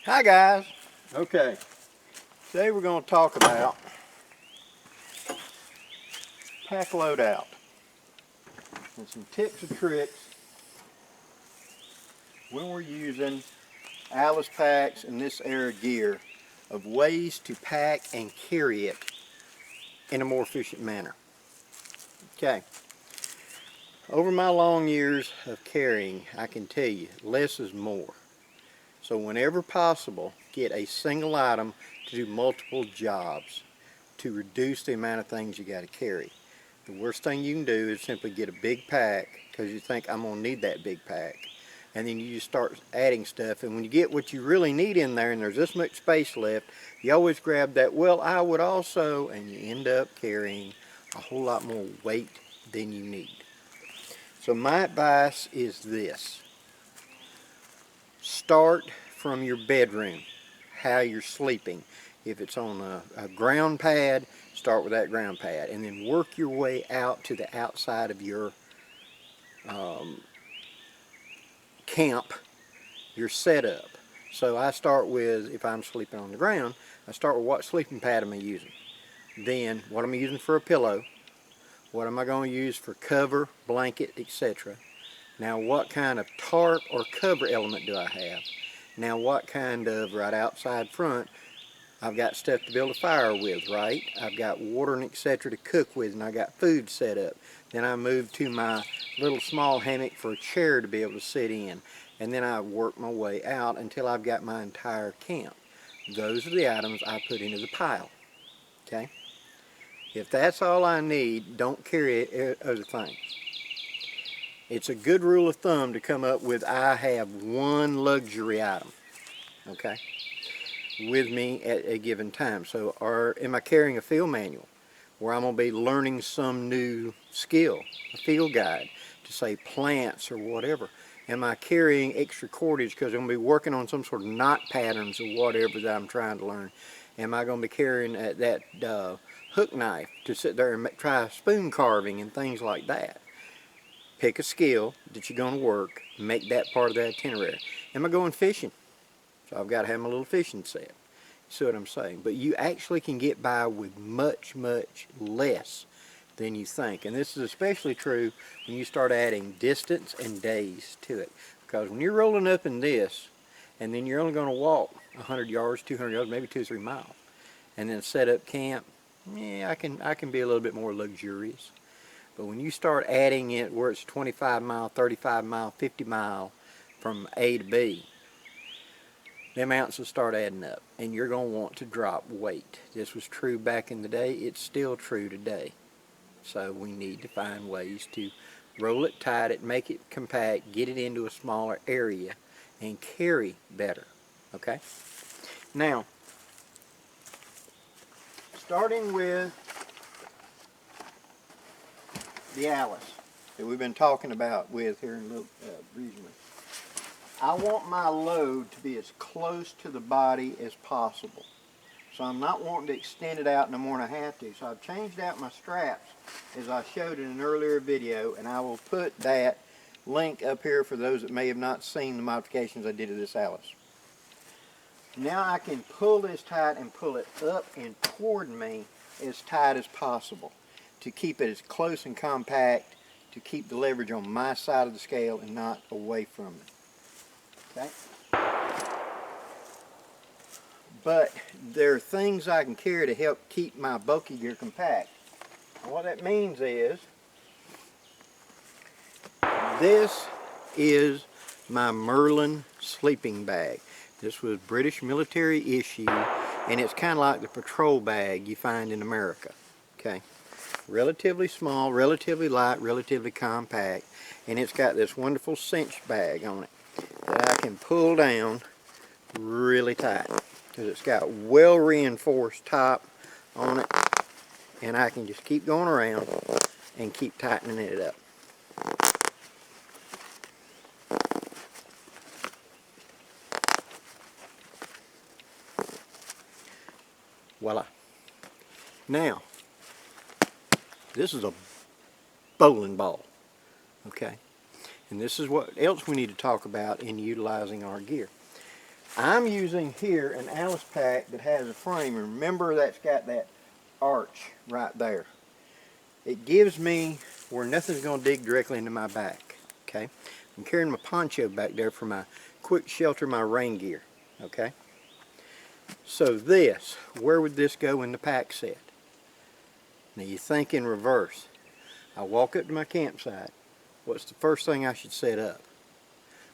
Hi guys. Okay, today we're going to talk about pack loadout and some tips and tricks when we're using Alice packs and this era gear of ways to pack and carry it in a more efficient manner. Okay, over my long years of carrying, I can tell you less is more. So whenever possible, get a single item to do multiple jobs to reduce the amount of things you got to carry. The worst thing you can do is simply get a big pack because you think I'm going to need that big pack. And then you just start adding stuff, and when you get what you really need in there and there's this much space left, you always grab that, well, I would also, and you end up carrying a whole lot more weight than you need. So my advice is this. Start from your bedroom, how you're sleeping. If it's on a ground pad, start with that ground pad, and then work your way out to the outside of your camp, your setup. So I start with, if I'm sleeping on the ground, I start with what sleeping pad am I using. Then what am I using for a pillow? What am I going to use for cover, blanket, etc. Now what kind of tarp or cover element do I have? Now what kind of, right outside front, I've got stuff to build a fire with, right? I've got water and etc. to cook with, and I got food set up. Then I move to my little small hammock for a chair to be able to sit in. And then I work my way out until I've got my entire camp. Those are the items I put into the pile, okay? If that's all I need, don't carry other things. It's a good rule of thumb to come up with, I have one luxury item, okay, with me at a given time. So, or am I carrying a field manual where I'm going to be learning some new skill, a field guide to say plants or whatever? Am I carrying extra cordage because I'm going to be working on some sort of knot patterns or whatever that I'm trying to learn? Am I going to be carrying that hook knife to sit there and try spoon carving and things like that? Pick a skill that you're going to work, make that part of the itinerary. Am I going fishing? So I've got to have my little fishing set. You see what I'm saying? But you actually can get by with much, much less than you think. And this is especially true when you start adding distance and days to it. Because when you're rolling up in this, and then you're only going to walk 100 yards, 200 yards, maybe 2 or 3 miles, and then set up camp, yeah, I can be a little bit more luxurious. But when you start adding it where it's 25 mile, 35 mile, 50 mile from A to B, them ounces will start adding up, and you're going to want to drop weight. This was true back in the day. It's still true today. So we need to find ways to roll it, tight it, make it compact, get it into a smaller area, and carry better. Okay? Now, starting with the Alice that we've been talking about with here in recently. I want my load to be as close to the body as possible. So I'm not wanting to extend it out no more than I have to. So I've changed out my straps as I showed in an earlier video, and I will put that link up here for those that may have not seen the modifications I did to this Alice. Now I can pull this tight and pull it up and toward me as tight as possible to keep it as close and compact, to keep the leverage on my side of the scale and not away from it. Okay? But there are things I can carry to help keep my bulky gear compact. And what that means is, this is my Merlin sleeping bag. This was British military issue, and it's kind of like the patrol bag you find in America. Okay? Relatively small, relatively light, relatively compact, and it's got this wonderful cinch bag on it that I can pull down really tight because it's got well reinforced top on it, and I can just keep going around and keep tightening it up. Voila. Now, this is a bowling ball, okay? And this is what else we need to talk about in utilizing our gear. I'm using here an Alice pack that has a frame. Remember, that's got that arch right there. It gives me where nothing's going to dig directly into my back. Okay, I'm carrying my poncho back there for my quick shelter, my rain gear. Okay, so this, where would this go in the pack set? Now you think in reverse. I walk up to my campsite. What's the first thing I should set up?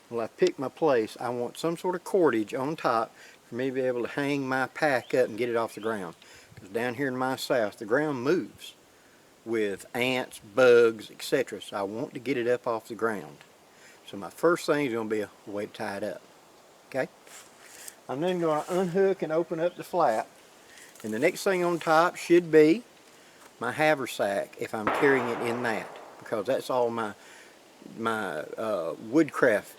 Well, I pick my place. I want some sort of cordage on top for me to be able to hang my pack up and get it off the ground. Because down here in my south, the ground moves with ants, bugs, etc. So I want to get it up off the ground. So my first thing is going to be a way to tie it up. Okay? I'm then going to unhook and open up the flap. And the next thing on top should be my haversack if I'm carrying it in that. Because that's all my woodcraft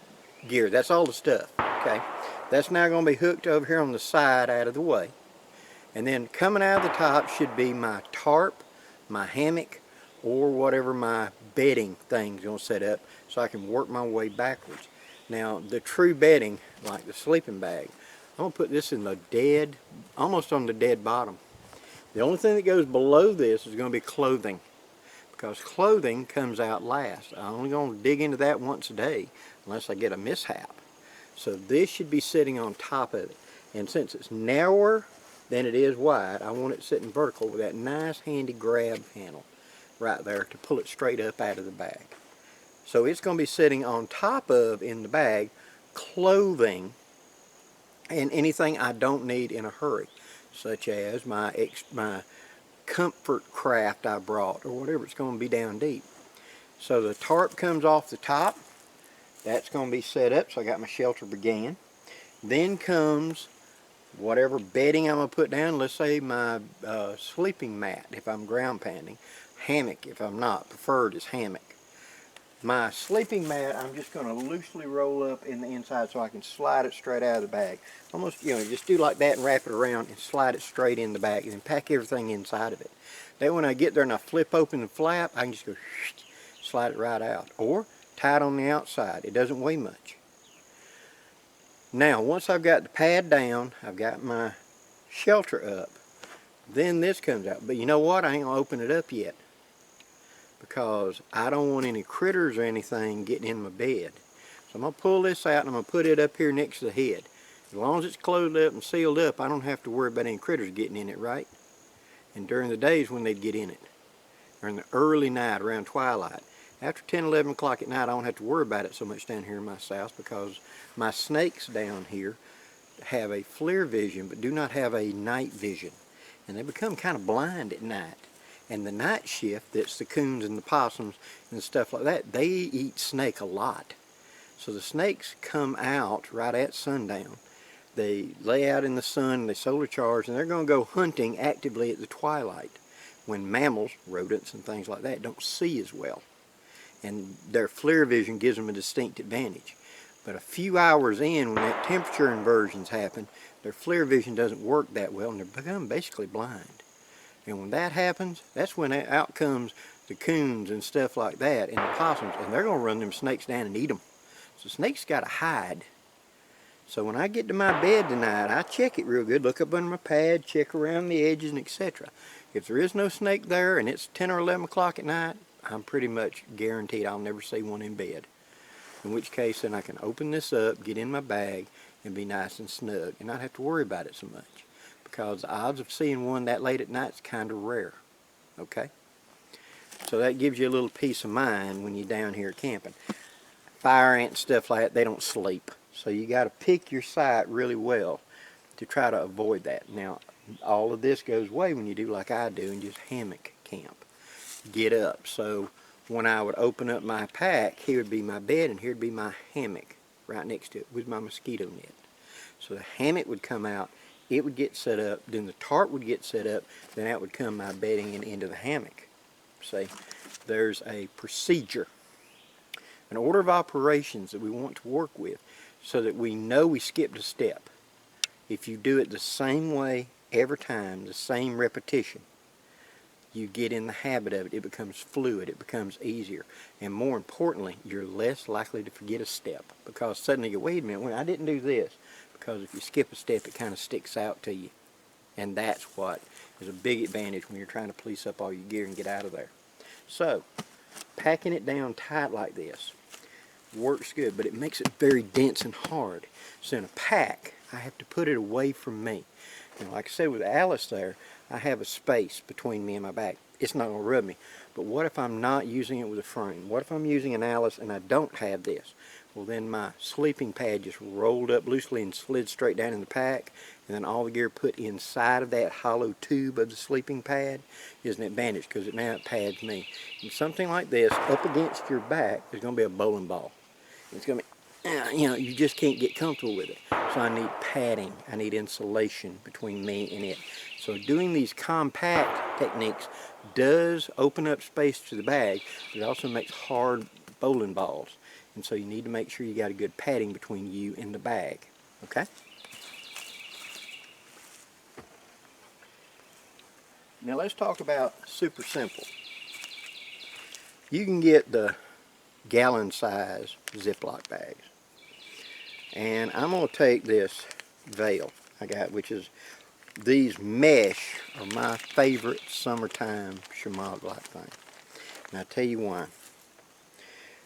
gear. That's all the stuff. Okay? That's now going to be hooked over here on the side out of the way. And then coming out of the top should be my tarp, my hammock, or whatever my bedding thing's going to set up so I can work my way backwards. Now the true bedding, like the sleeping bag, I'm going to put this in the dead, almost on the dead bottom. The only thing that goes below this is going to be clothing, because clothing comes out last. I'm only going to dig into that once a day unless I get a mishap. So this should be sitting on top of it. And since it's narrower than it is wide, I want it sitting vertical with that nice handy grab handle right there to pull it straight up out of the bag. So it's going to be sitting on top of, in the bag, clothing and anything I don't need in a hurry, such as my comfort craft I brought or whatever. It's going to be down deep. So the tarp comes off the top. That's going to be set up, so I got my shelter began. Then comes whatever bedding I'm going to put down. Let's say my sleeping mat if I'm ground pounding. Hammock if I'm not. Preferred is hammock. My sleeping mat I'm just going to loosely roll up in the inside so I can slide it straight out of the bag. Almost, you know, just do like that and wrap it around and slide it straight in the bag and then pack everything inside of it. Then when I get there and I flip open the flap, I can just go slide it right out. Or tie it on the outside. It doesn't weigh much. Now, once I've got the pad down, I've got my shelter up, then this comes out. But you know what? I ain't going to open it up yet, because I don't want any critters or anything getting in my bed. So I'm going to pull this out and I'm going to put it up here next to the head. As long as it's closed up and sealed up, I don't have to worry about any critters getting in it, right? And during the days when they'd get in it, or in the early night, around twilight, after 10, 11 o'clock at night, I don't have to worry about it so much down here in my south, because my snakes down here have a FLIR vision but do not have a night vision. And they become kind of blind at night. And the night shift, that's the coons and the possums and stuff like that, they eat snake a lot. So the snakes come out right at sundown. They lay out in the sun, they solar charge, and they're going to go hunting actively at the twilight, when mammals, rodents and things like that, don't see as well. And their FLIR vision gives them a distinct advantage. But a few hours in, when that temperature inversions happen, their FLIR vision doesn't work that well and they become basically blind. And when that happens, that's when out comes the coons and stuff like that and the possums, and they're going to run them snakes down and eat them. So snakes got to hide. So when I get to my bed tonight, I check it real good, look up under my pad, check around the edges and etc. If there is no snake there and it's 10 or 11 o'clock at night, I'm pretty much guaranteed I'll never see one in bed. In which case, then I can open this up, get in my bag, and be nice and snug, and not have to worry about it so much. Because the odds of seeing one that late at night is kind of rare. Okay? So that gives you a little peace of mind when you're down here camping. Fire ants, stuff like that, they don't sleep. So you got to pick your site really well to try to avoid that. Now, all of this goes away when you do like I do and just hammock camp. Get up. So when I would open up my pack, here would be my bed and here would be my hammock right next to it with my mosquito net. So the hammock would come out, it would get set up, then the tarp would get set up, then out would come my bedding and into the hammock. See, there's a procedure, an order of operations that we want to work with so that we know we skipped a step. If you do it the same way every time, the same repetition, you get in the habit of it. It becomes fluid, it becomes easier, and more importantly, you're less likely to forget a step, because suddenly you go, wait a minute, I didn't do this, because if you skip a step, it kind of sticks out to you. And that's what is a big advantage when you're trying to police up all your gear and get out of there. So, packing it down tight like this works good, but it makes it very dense and hard. So in a pack, I have to put it away from me. And like I said with Alice there, I have a space between me and my back. It's not going to rub me. But what if I'm not using it with a frame? What if I'm using an Alice and I don't have this? Well, then my sleeping pad just rolled up loosely and slid straight down in the pack, and then all the gear put inside of that hollow tube of the sleeping pad is an advantage, because now it pads me. And something like this up against your back is going to be a bowling ball. It's going to be, you know, you just can't get comfortable with it. So I need padding. I need insulation between me and it. So doing these compact techniques does open up space to the bag, but it also makes hard bowling balls. And so you need to make sure you got a good padding between you and the bag. Okay? Now let's talk about super simple. You can get the gallon size Ziploc bags. And I'm going to take this veil I got, which is, these mesh are my favorite summertime shemagh like thing. And I'll tell you why.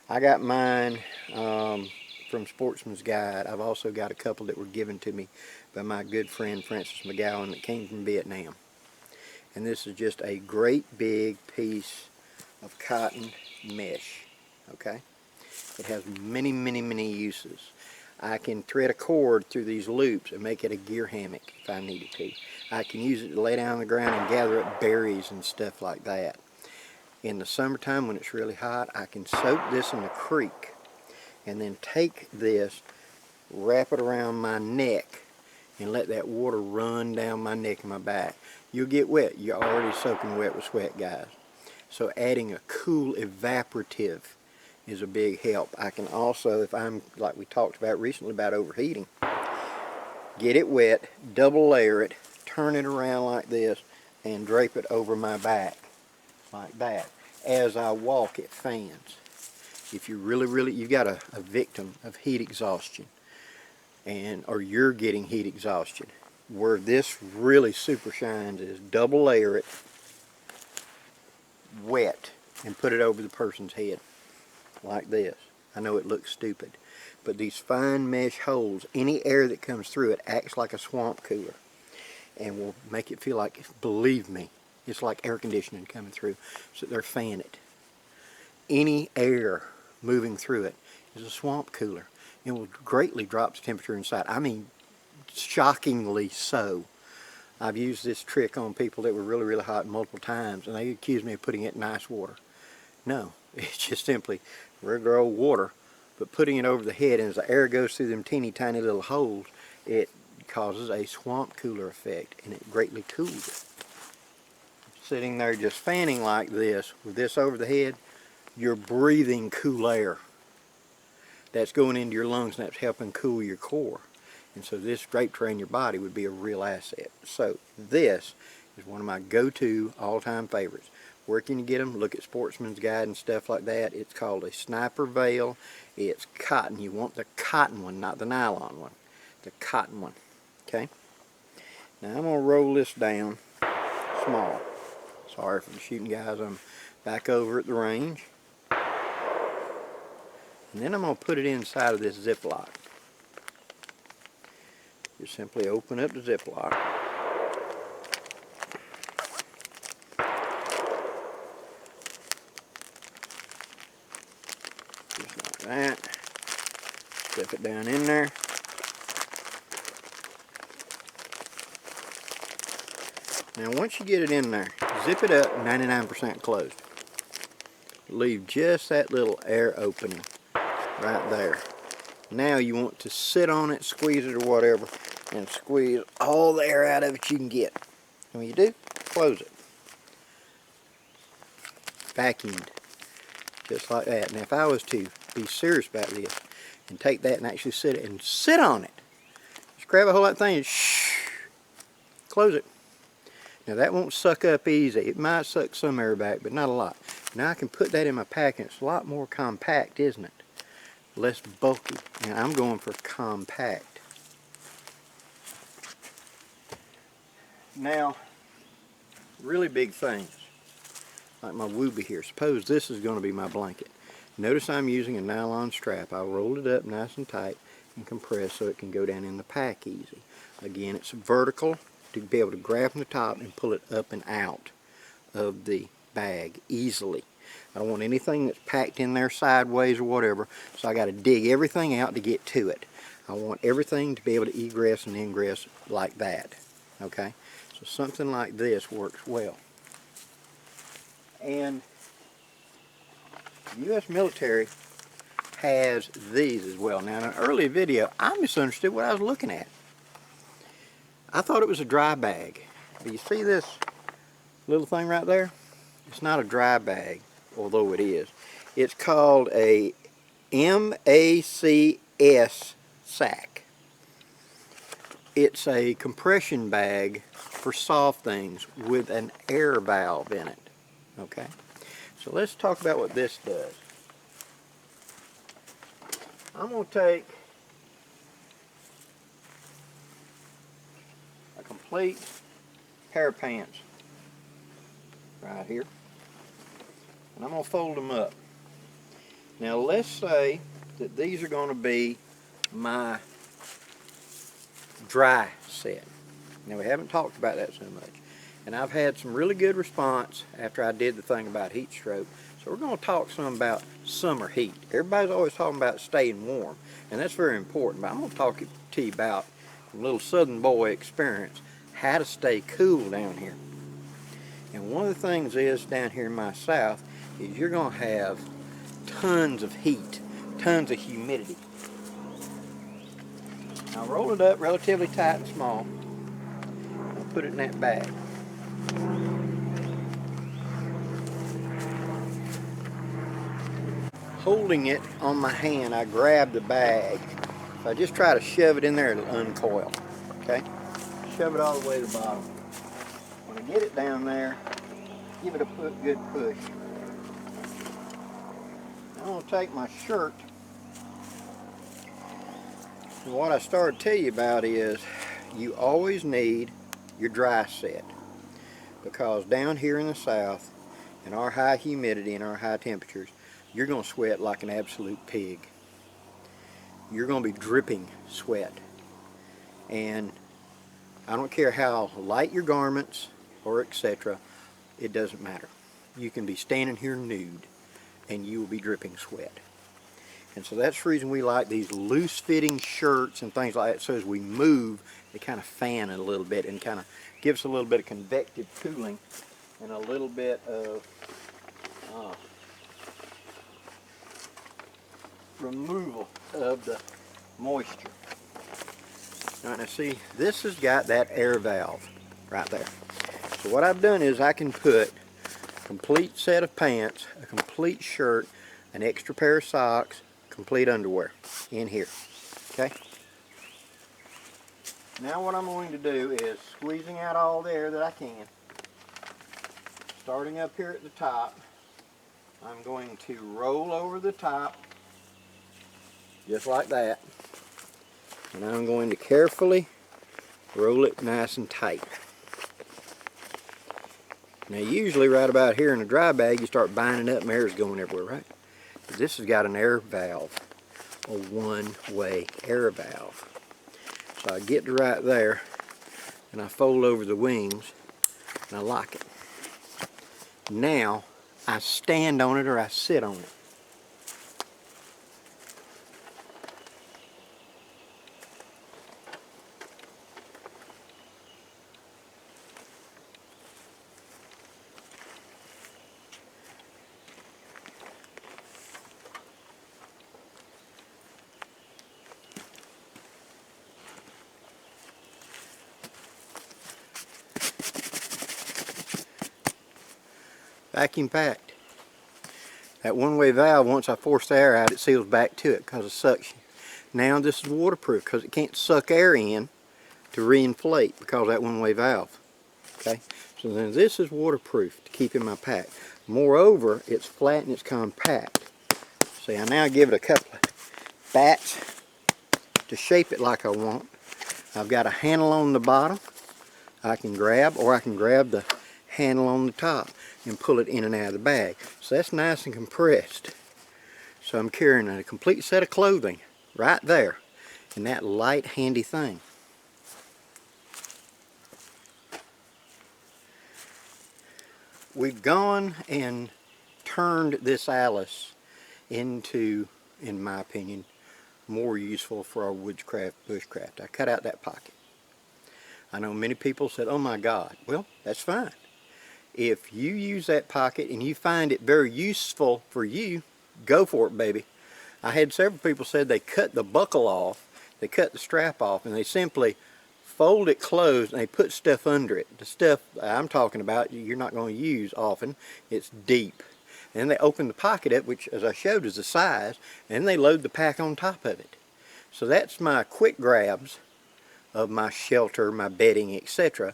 I got mine from Sportsman's Guide. I've also got a couple that were given to me by my good friend Francis McGowan that came from Vietnam. And this is just a great big piece of cotton mesh. Okay? It has many, many, many uses. I can thread a cord through these loops and make it a gear hammock if I needed to. I can use it to lay down on the ground and gather up berries and stuff like that. In the summertime when it's really hot, I can soak this in a creek and then take this, wrap it around my neck, and let that water run down my neck and my back. You'll get wet. You're already soaking wet with sweat, guys. So adding a cool evaporative is a big help. I can also, if I'm, like we talked about recently about overheating, get it wet, double layer it, turn it around like this, and drape it over my back like that. As I walk, it fans. If you really, you've got a victim of heat exhaustion, or you're getting heat exhaustion, where this really super shines is double layer it, wet, and put it over the person's head like this. I know it looks stupid, but these fine mesh holes, any air that comes through it acts like a swamp cooler and will make it feel like, believe me, it's like air conditioning coming through. So they're fanning it. Any air moving through it is a swamp cooler. It will greatly drop the temperature inside. I mean, shockingly so. I've used this trick on people that were really hot multiple times, and they accused me of putting it in ice water. No, it's just simply regular old water, but putting it over the head, and as the air goes through them teeny tiny little holes, it causes a swamp cooler effect, and it greatly cools it. Sitting there just fanning like this, with this over the head, you're breathing cool air. That's going into your lungs, and that's helping cool your core. And so this draped around your body would be a real asset. So this is one of my go-to all-time favorites. Where can you get them? Look at Sportsman's Guide and stuff like that. It's called a sniper veil. It's cotton. You want the cotton one, not the nylon one. The cotton one. Okay? Now I'm going to roll this down small. Sorry for the shooting, guys. I'm back over at the range. And then I'm going to put it inside of this Ziploc. Just simply open up the Ziploc. Just like that. Stuff it down in there. Now once you get it in there, zip it up 99% closed. Leave just that little air opening right there. Now you want to sit on it, squeeze it or whatever, and squeeze all the air out of it you can get. And when you do, close it. Vacuumed. Just like that. Now if I was to be serious about this and take that and actually sit on it, just grab a whole lot of thing and close it. Now that won't suck up easy. It might suck some air back, but not a lot. Now I can put that in my pack and it's a lot more compact, isn't it? Less bulky. And I'm going for compact. Now, really big things, like my woobie here. Suppose this is going to be my blanket. Notice I'm using a nylon strap. I rolled it up nice and tight and compressed so it can go down in the pack easy. Again, it's vertical to be able to grab from the top and pull it up and out of the bag easily. I don't want anything that's packed in there sideways or whatever, so I got to dig everything out to get to it. I want everything to be able to egress and ingress like that. Okay, so something like this works well. And the U.S. military has these as well. Now, in an earlier video, I misunderstood what I was looking at. I thought it was a dry bag. Do you see this little thing right there? It's not a dry bag, although it is. It's called a MACS sack. It's a compression bag for soft things with an air valve in it. Okay, so let's talk about what this does. I'm going to take a complete pair of pants right here, and I'm going to fold them up. Now let's say that these are going to be my dry set. Now we haven't talked about that so much, and I've had some really good response after I did the thing about heat stroke. So we're going to talk some about summer heat. Everybody's always talking about staying warm, and that's very important, but I'm going to talk to you about a little southern boy experience, how to stay cool down here. And one of the things is down here in my south is you're going to have tons of heat, tons of humidity. Now roll it up relatively tight and small. I'll put it in that bag. Holding it on my hand, I grab the bag. If I just try to shove it in there, it'll uncoil. Okay? Shove it all the way to the bottom. When I get it down there, give it a good push. I'm going to take my shirt. And what I started to tell you about is you always need your dry set, because down here in the south, in our high humidity and our high temperatures, you're going to sweat like an absolute pig. You're going to be dripping sweat. And I don't care how light your garments or etc., it doesn't matter. You can be standing here nude and you will be dripping sweat. And so that's the reason we like these loose fitting shirts and things like that, so as we move they kind of fan it a little bit and kind of gives a little bit of convective cooling and a little bit of removal of the moisture. Now see, this has got that air valve right there. So what I've done is I can put a complete set of pants, a complete shirt, an extra pair of socks, complete underwear in here. Okay? Now what I'm going to do is squeezing out all the air that I can. Starting up here at the top, I'm going to roll over the top just like that, and I'm going to carefully roll it nice and tight. Now usually right about here in a dry bag you start binding up and air's going everywhere, right? But this has got an air valve, a one-way air valve. So I get to right there and I fold over the wings and I lock it. Now I stand on it or I sit on it. Vacuum packed. That one-way valve, once I force the air out, it seals back to it because of suction. Now this is waterproof because it can't suck air in to reinflate because of that one-way valve. Okay, so then this is waterproof to keep in my pack. Moreover, it's flat and it's compact. See, I now give it a couple of bats to shape it like I want. I've got a handle on the bottom, I can grab, or I can grab the handle on the top and pull it in and out of the bag. So that's nice and compressed. So I'm carrying a complete set of clothing right there in that light, handy thing. We've gone and turned this Alice into, in my opinion, more useful for our WOODSCRAFT bushcraft. I cut out that pocket. I know many people said, oh my God. Well, that's fine. If you use that pocket and you find it very useful for you, go for it, baby. I had several people said they cut the buckle off, they cut the strap off, and they simply fold it closed and they put stuff under it. The stuff I'm talking about you're not going to use often. It's deep. And they open the pocket up, which as I showed is the size, and they load the pack on top of it. So that's my quick grabs of my shelter, my bedding, etc.,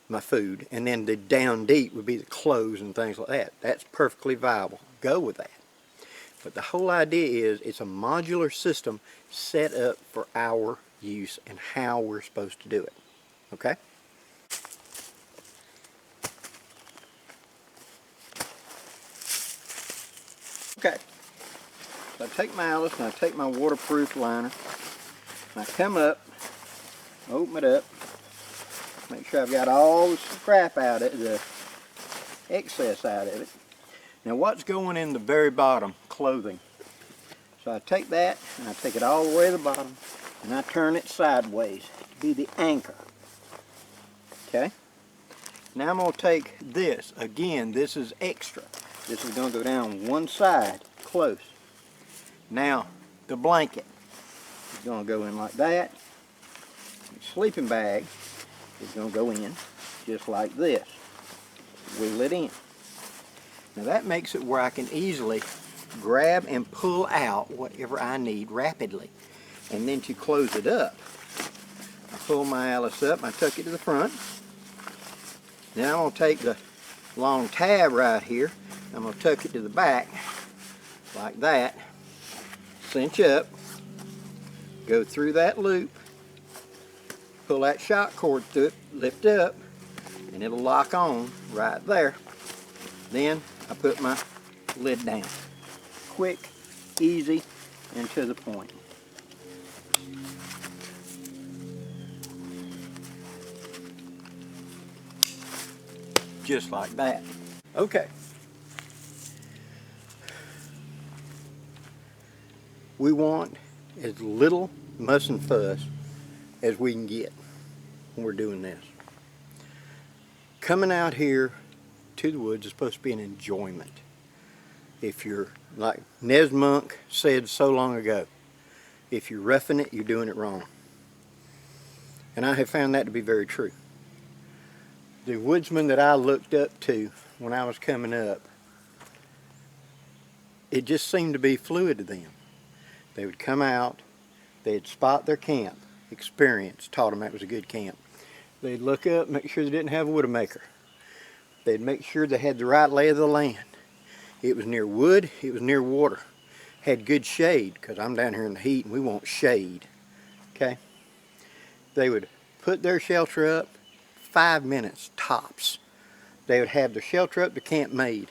my food. And then the down deep would be the clothes and things like that. That's perfectly viable. Go with that. But the whole idea is it's a modular system set up for our use and how we're supposed to do it. Okay? Okay. So I take my Alice and I take my waterproof liner. And I come up, open it up, make sure I've got all the crap out of it, the excess out of it. Now what's going in the very bottom? Clothing. So I take that and I take it all the way to the bottom and I turn it sideways to be the anchor. Okay? Now I'm going to take this. Again, this is extra. This is going to go down one side close. Now the blanket is going to go in like that. The sleeping bag is going to go in just like this. Wiggle it in. Now that makes it where I can easily grab and pull out whatever I need rapidly. And then to close it up, I pull my Alice up, I tuck it to the front. Then I'm going to take the long tab right here, I'm going to tuck it to the back like that, cinch up, go through that loop, pull that shock cord through it, lift up, and it'll lock on right there. Then I put my lid down. Quick, easy, and to the point. Just like that. Okay. We want as little muss and fuss as we can get when we're doing this. Coming out here to the woods is supposed to be an enjoyment. If you're, like Nez Monk said so long ago, if you're roughing it, you're doing it wrong. And I have found that to be very true. The woodsmen that I looked up to when I was coming up, it just seemed to be fluid to them. They would come out, they'd spot their camp, experience taught them that was a good camp. They'd look up, make sure they didn't have a widowmaker. They'd make sure they had the right lay of the land. It was near wood, it was near water. Had good shade, because I'm down here in the heat and we want shade. Okay? They would put their shelter up, 5 minutes tops. They would have their shelter up, the camp made.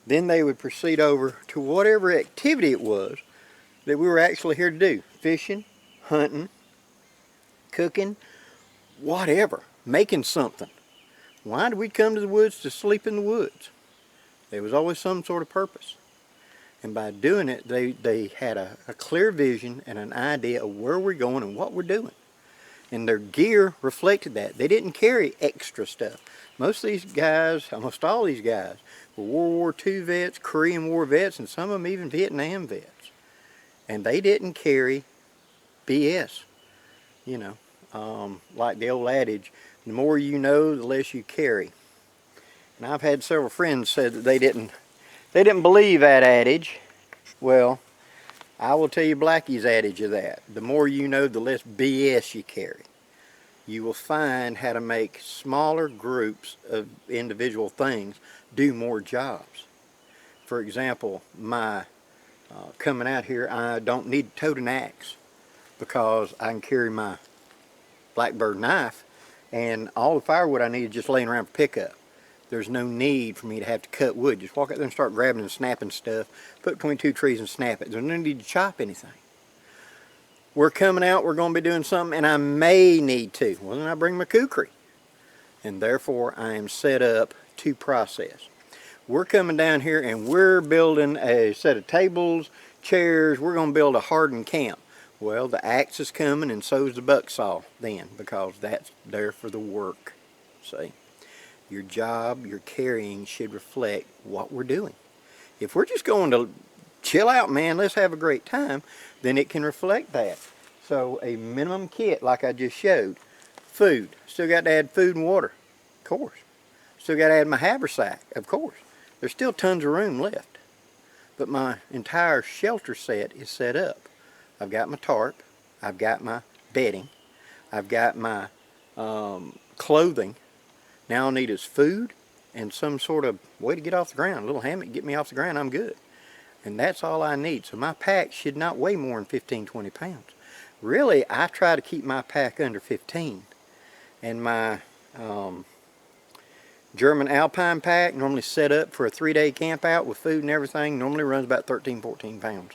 Then they would proceed over to whatever activity it was that we were actually here to do. Fishing, hunting, cooking, whatever. Making something. Why did we come to the woods to sleep in the woods? There was always some sort of purpose. And by doing it, they had a clear vision and an idea of where we're going and what we're doing. And their gear reflected that. They didn't carry extra stuff. Most of these guys, almost all these guys, were World War II vets, Korean War vets, and some of them even Vietnam vets. And they didn't carry BS. You know, like the old adage, the more you know, the less you carry. And I've had several friends say that they didn't believe that adage. Well, I will tell you Blackie's adage of that. The more you know, the less BS you carry. You will find how to make smaller groups of individual things do more jobs. For example, my coming out here, I don't need to tote an axe because I can carry my Blackbird knife And all the firewood I need is just laying around for pickup. There's no need for me to have to cut wood. Just walk out there and start grabbing and snapping stuff. Put between two trees and snap it. There's no need to chop anything. We're coming out, we're going to be doing something, and I may need to. Well, then I bring my kukri. And therefore, I am set up to process. We're coming down here and we're building a set of tables, chairs. We're going to build a hardened camp. Well, the axe is coming and so is the buck saw then, because that's there for the work. See? Your job, your carrying should reflect what we're doing. If we're just going to chill out, man, let's have a great time, then it can reflect that. So a minimum kit like I just showed. Food. Still got to add food and water. Of course. Still got to add my haversack. Of course. There's still tons of room left. But my entire shelter set is set up. I've got my tarp. I've got my bedding. I've got my clothing. Now all I need is food and some sort of way to get off the ground. A little hammock, get me off the ground, I'm good. And that's all I need. So my pack should not weigh more than 15, 20 pounds. Really, I try to keep my pack under 15. And my German Alpine pack, normally set up for a 3-day camp out with food and everything, normally runs about 13, 14 pounds.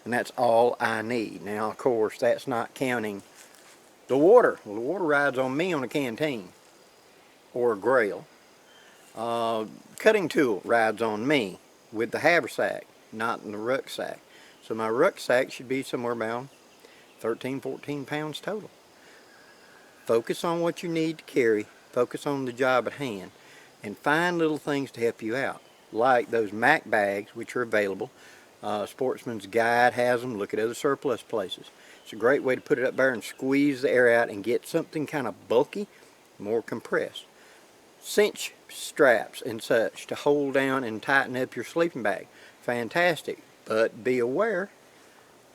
And that's all I need. Now, of course, that's not counting the water. Well, the water rides on me on a canteen or a grail. Cutting tool rides on me with the haversack, not in the rucksack. So my rucksack should be somewhere around 13, 14 pounds total. Focus on what you need to carry, focus on the job at hand, and find little things to help you out, like those Mac bags, which are available. Sportsman's Guide has them. Look at other surplus places. It's a great way to put it up there and squeeze the air out and get something kind of bulky, more compressed. Cinch straps and such to hold down and tighten up your sleeping bag. Fantastic, but be aware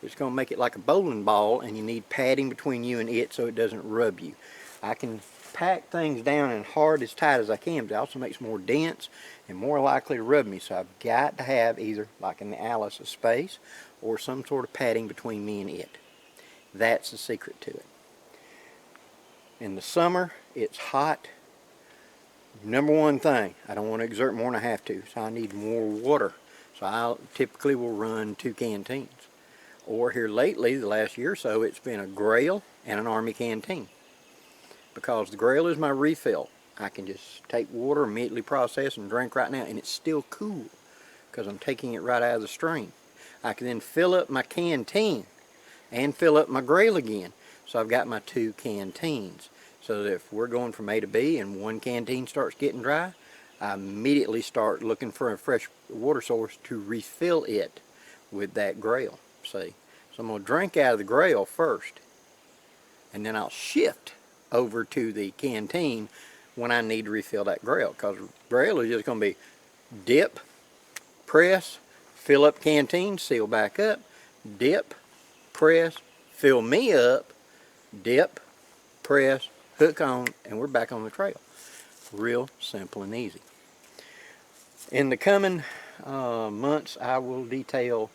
it's going to make it like a bowling ball and you need padding between you and it so it doesn't rub you. I can pack things down and hard as tight as I can, but it also makes more dense and more likely to rub me. So I've got to have either, like in the Alice, a space or some sort of padding between me and it. That's the secret to it. In the summer, it's hot. Number one thing, I don't want to exert more than I have to, so I need more water. So I typically will run 2 canteens. Or here lately, the last year or so, it's been a Grail and an Army canteen. Because the Grail is my refill. I can just take water, immediately process and drink right now, and it's still cool because I'm taking it right out of the stream. I can then fill up my canteen and fill up my Grail again. So I've got my 2 canteens. So that if we're going from A to B and one canteen starts getting dry, I immediately start looking for a fresh water source to refill it with that Grail. See? So I'm going to drink out of the Grail first, and then I'll shift over to the canteen when I need to refill that Grail, because Grail is just going to be dip, press, fill up canteen, seal back up, dip, press, fill me up, dip, press, hook on, and we're back on the trail. Real simple and easy. In the coming months, I will detail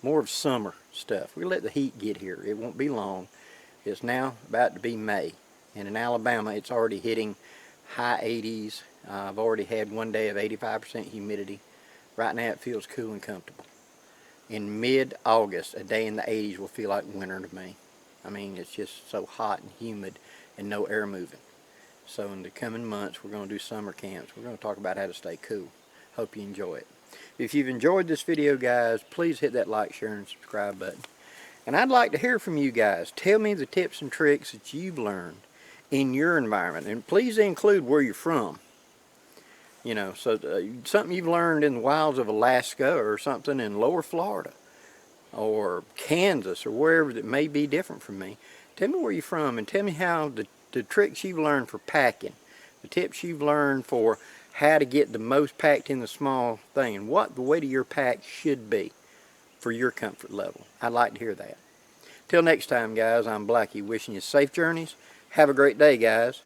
more of summer stuff. We'll let the heat get here. It won't be long. It's now about to be May, and in Alabama, it's already hitting high 80s. I've already had one day of 85% humidity. Right now, it feels cool and comfortable. In mid-August, a day in the 80s will feel like winter to me. I mean, it's just so hot and humid and no air moving. So in the coming months, we're going to do summer camps. We're going to talk about how to stay cool. Hope you enjoy it. If you've enjoyed this video, guys, please hit that like, share, and subscribe button. And I'd like to hear from you guys. Tell me the tips and tricks that you've learned in your environment. And please include where you're from. You know, so something you've learned in the wilds of Alaska, or something in lower Florida, or Kansas, or wherever that may be different from me. Tell me where you're from, and tell me how the tricks you've learned for packing, the tips you've learned for how to get the most packed in the small thing, and what the weight of your pack should be for your comfort level. I'd like to hear that. Till next time, guys, I'm Blackie, wishing you safe journeys. Have a great day, guys.